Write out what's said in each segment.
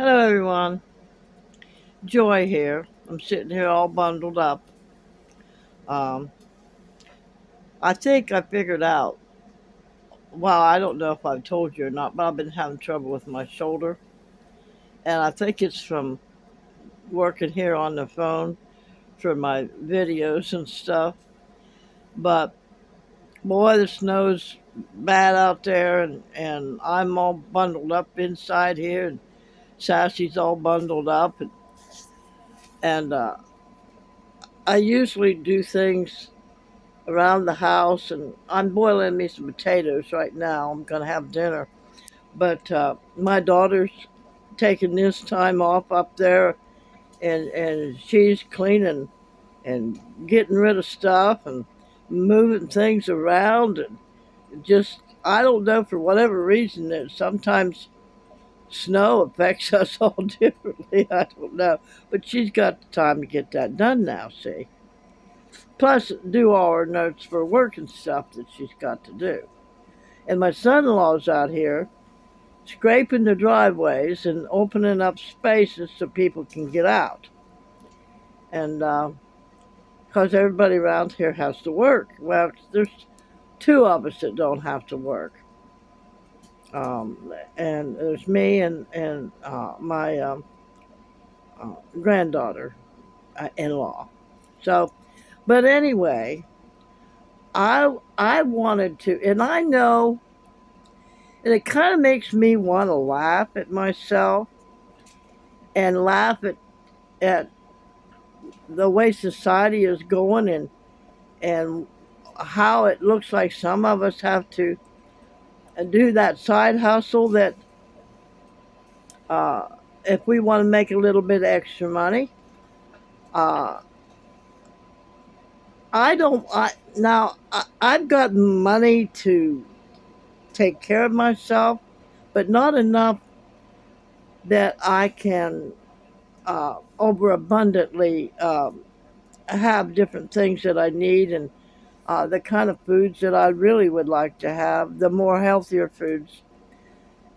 Hello, everyone. Joy here. I'm sitting here all bundled up. Um, I think I figured out. Well, I don't know if I've told you or not, but I've been having trouble with my shoulder, and I think it's from working here on the phone for my videos and stuff. But boy, the snow's bad out there, and I'm all bundled up inside here, and Sassy's all bundled up, and I usually do things around the house, and I'm boiling me some potatoes right now. I'm going to have dinner. But my daughter's taking this time off up there, and she's cleaning and getting rid of stuff and moving things around. And just, I don't know, for whatever reason, that sometimes snow affects us all differently. I don't know. But she's got the time to get that done now, see. Plus, do all her notes for work and stuff that she's got to do. And my son-in-law's out here scraping the driveways and opening up spaces so people can get out. And because everybody around here has to work. Well, there's two of us that don't have to work. And there's me and my granddaughter in law. So, but anyway, I wanted to, and I know, and it kind of makes me want to laugh at myself and laugh at the way society is going, and how it looks like some of us have to do that side hustle that uh, if we want to make a little bit of extra money. uh, I don't I now I've got money to take care of myself, but not enough that I can overabundantly have different things that I need, and the kind of foods that I really would like to have, the more healthier foods,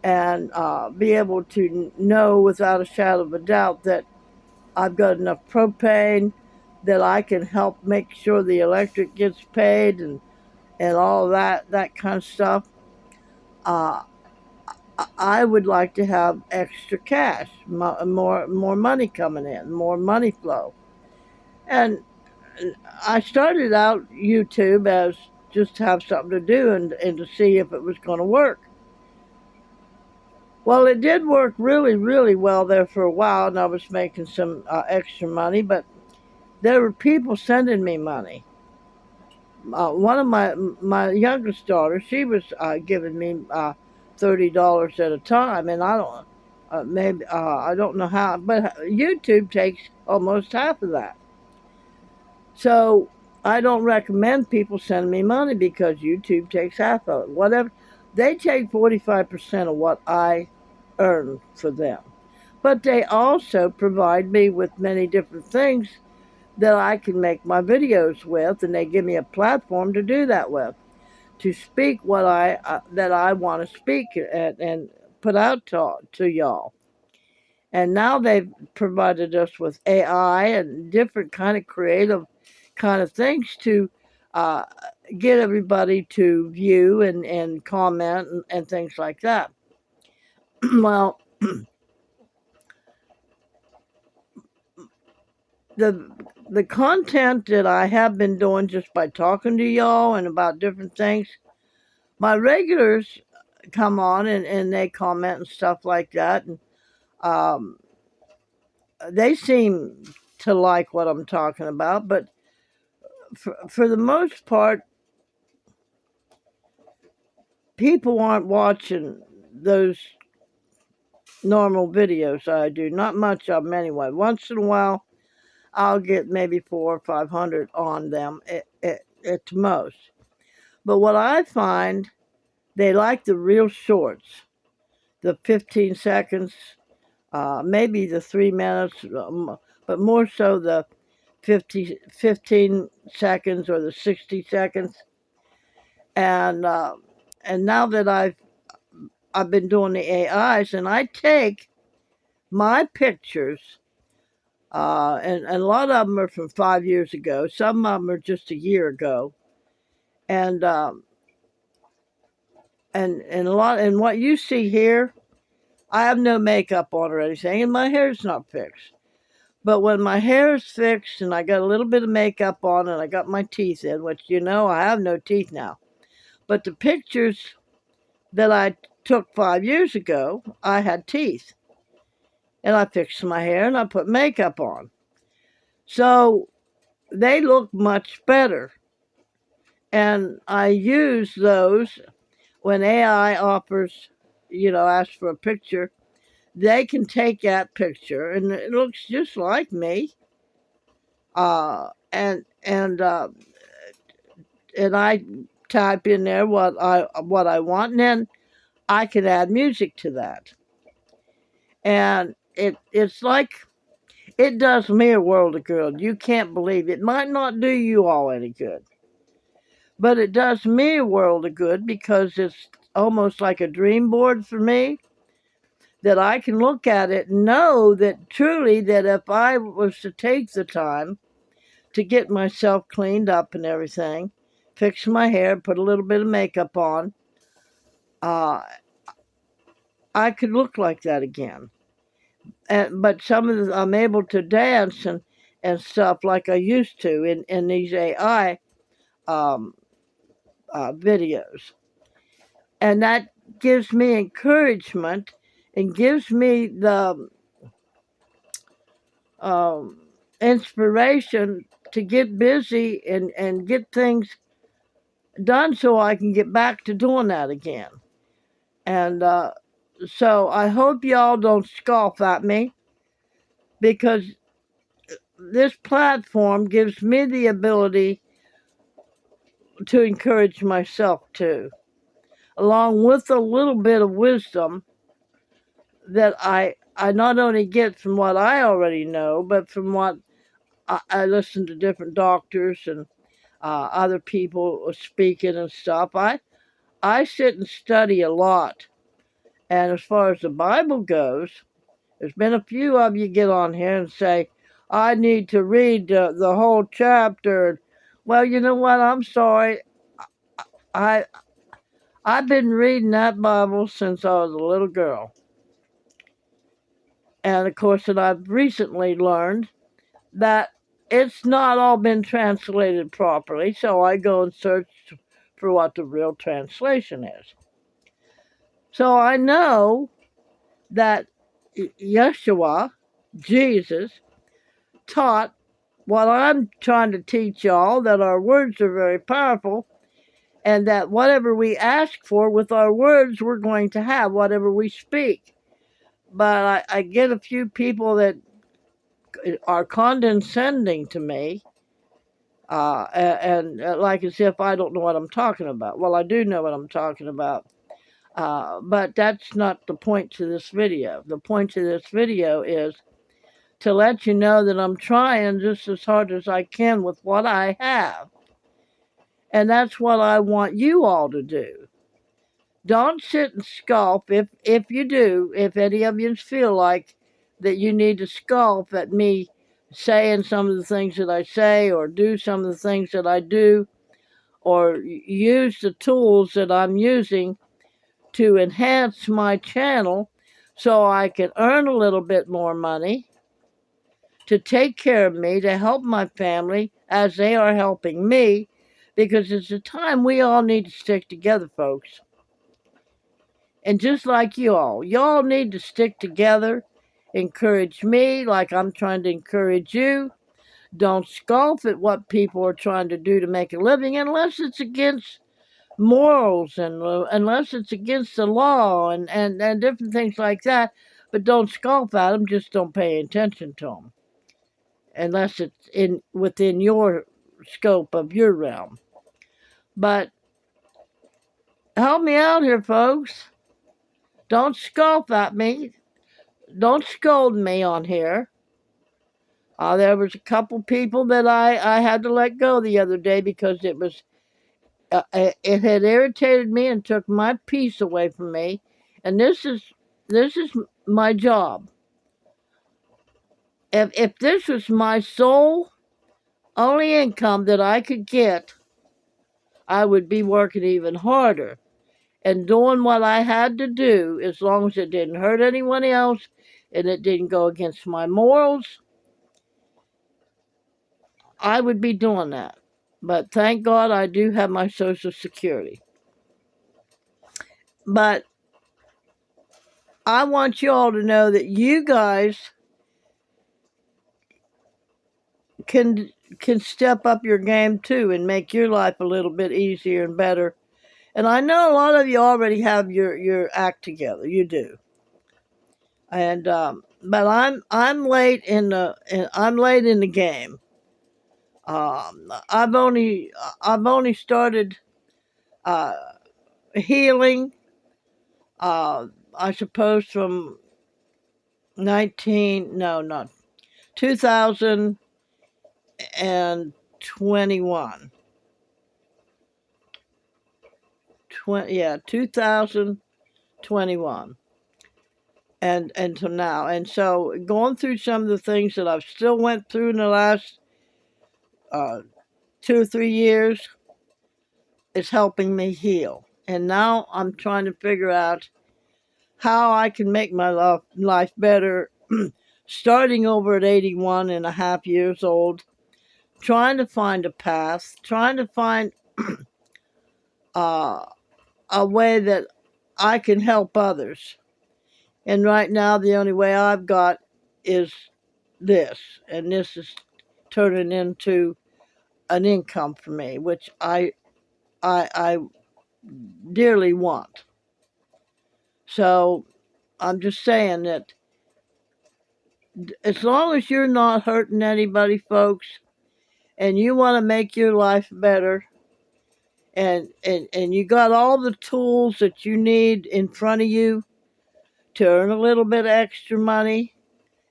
and be able to know without a shadow of a doubt that I've got enough propane that I can help make sure the electric gets paid, and all that kind of stuff. Uh, I would like to have extra cash, more money coming in, more money flow, and I started out YouTube as just to have something to do, and to see if it was going to work. Well, it did work really, really well there for a while, and I was making some extra money, but there were people sending me money. One of my youngest daughters, she was giving me $30 at a time, and I don't maybe I don't know how, but YouTube takes almost half of that. So I don't recommend people send me money because YouTube takes half of it. Whatever, they take 45% of what I earn for them. But they also provide me with many different things that I can make my videos with, and they give me a platform to do that with, to speak what I that I want to speak and put out to y'all. And now they've provided us with AI and different kind of creative kind of things to uh, get everybody to view and comment and things like that. Well, the the content that I have been doing just by talking to y'all and about different things, my regulars come on and they comment and stuff like that, and um, they seem to like what I'm talking about. But for the most part, people aren't watching those normal videos I do. Not much of them anyway. Once in a while, I'll get maybe 400 or 500 on them at most. But what I find, they like the real shorts, the 15 seconds, maybe the 3 minutes, but more so the 15 seconds or the 60 seconds. And and now that I've been doing the AIs, and I take my pictures, and a lot of them are from 5 years ago. Some of them are just a year ago, and and what you see here, I have no makeup on or anything, and my hair's not fixed. But when my hair is fixed and I got a little bit of makeup on and I got my teeth in, which I have no teeth now. But the pictures that I took 5 years ago, I had teeth. And I fixed my hair and I put makeup on. So they look much better. And I use those when AI offers, asks for a picture. They can take that picture and it looks just like me. And I type in there what I want, and then I can add music to that. And it's like it does me a world of good. You can't believe it. Might not do you all any good, but it does me a world of good because it's almost like a dream board for me that I can look at it and know that truly that if I was to take the time to get myself cleaned up and everything, fix my hair, put a little bit of makeup on, uh, I could look like that again. But some of I'm able to dance and stuff like I used to in these AI um, videos. And that gives me encouragement and gives me the um, inspiration to get busy and get things done so I can get back to doing that again. And so I hope y'all don't scoff at me because this platform gives me the ability to encourage myself too, along with a little bit of wisdom that I not only get from what I already know, but from what I listen to different doctors and other people speaking and stuff. I sit and study a lot. And as far as the Bible goes, there's been a few of you get on here and say, I need to read the whole chapter. Well, you know what? I'm sorry. I I've been reading that Bible since I was a little girl. And of course, that I've recently learned that it's not all been translated properly, so I go and search for what the real translation is. So I know that Yeshua, Jesus, taught what I'm trying to teach y'all, that our words are very powerful and that whatever we ask for with our words, we're going to have, whatever we speak. But I get a few people that are condescending to me, and like as if I don't know what I'm talking about. Well, I do know what I'm talking about, but that's not the point to this video. The point to this video is to let you know that I'm trying just as hard as I can with what I have. And that's what I want you all to do. Don't sit and scoff if you do, if any of you feel like that you need to scoff at me saying some of the things that I say or do some of the things that I do or use the tools that I'm using to enhance my channel so I can earn a little bit more money to take care of me, to help my family as they are helping me, because it's a time we all need to stick together, folks. And just like y'all need to stick together, encourage me like I'm trying to encourage you. Don't scoff at what people are trying to do to make a living unless it's against morals and unless it's against the law and different things like that. But don't scoff at them, just don't pay attention to them unless it's within your scope of your realm. But help me out here, folks. Don't scoff at me. Don't scold me on here. There was a couple people that I had to let go the other day because it had irritated me and took my peace away from me. And this is my job. If this was my sole only income that I could get, I would be working even harder and doing what I had to do, as long as it didn't hurt anyone else and it didn't go against my morals. I would be doing that. But thank God I do have my Social Security. But I want you all to know that you guys can step up your game too and make your life a little bit easier and better. And I know a lot of you already have your act together. You do. And but I'm late in the game. I've only started uh, healing. I suppose from 19 no not 2021. 2021 and until now. And so going through some of the things that I've still went through in the last uh, 2 or 3 years is helping me heal. And now I'm trying to figure out how I can make my life better, starting over at 81 and a half years old, trying to find a path, trying to find uh, a way that I can help others. And right now, the only way I've got is this, and this is turning into an income for me, which I dearly want. So I'm just saying that as long as you're not hurting anybody, folks, and you want to make your life better, and you got all the tools that you need in front of you to earn a little bit of extra money,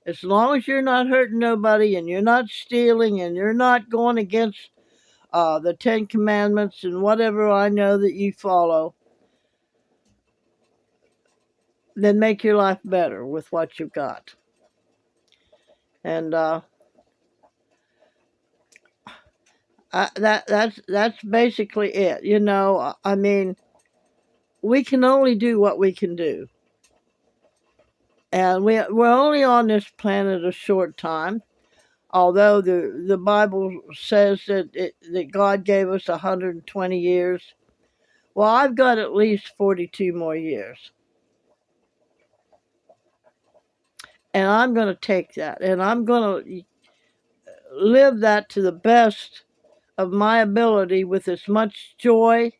as long as you're not hurting nobody and you're not stealing and you're not going against the Ten Commandments and whatever I know that you follow, then make your life better with what you've got. And that's basically it. You know, I mean, we can only do what we can do, and we're only on this planet a short time. Although the Bible says that God gave us 120 years, well, I've got at least 42 more years, and I'm going to take that, and I'm going to live that to the best of my ability with as much joy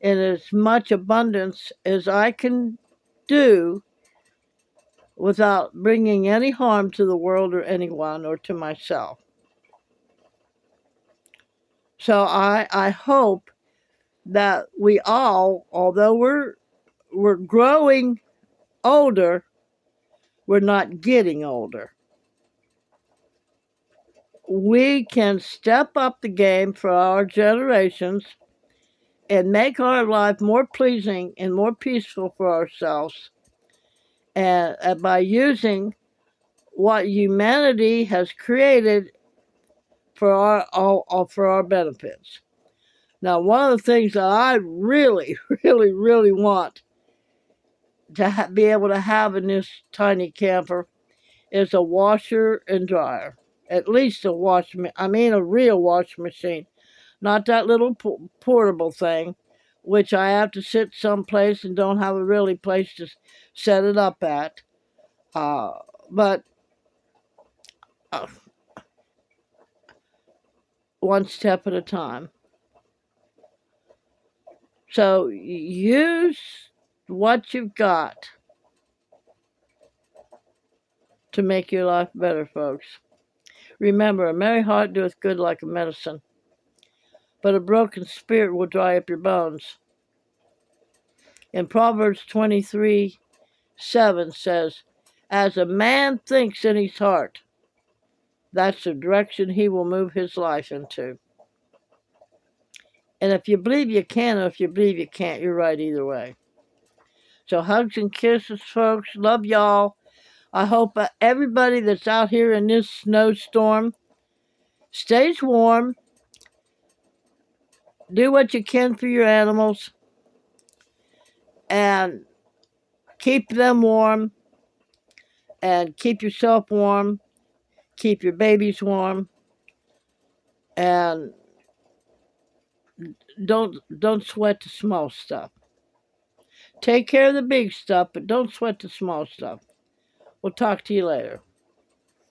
and as much abundance as I can do without bringing any harm to the world or anyone or to myself. So I hope that we all, although we're growing older, we're not getting older. We can step up the game for our generations and make our life more pleasing and more peaceful for ourselves, and by using what humanity has created for our benefits. Now, one of the things that I really, really, really want to be able to have in this tiny camper is a washer and dryer. At least a a real washing machine, not that little portable thing, which I have to sit someplace and don't have a really place to set it up at. But uh, one step at a time. So use what you've got to make your life better, folks. Remember, a merry heart doeth good like a medicine, but a broken spirit will dry up your bones. In Proverbs 23:7 says, as a man thinks in his heart, that's the direction he will move his life into. And if you believe you can, or if you believe you can't, you're right either way. So hugs and kisses, folks. Love y'all. I hope everybody that's out here in this snowstorm stays warm. Do what you can for your animals and keep them warm and keep yourself warm, keep your babies warm, and don't sweat the small stuff. Take care of the big stuff, but don't sweat the small stuff. We'll talk to you later.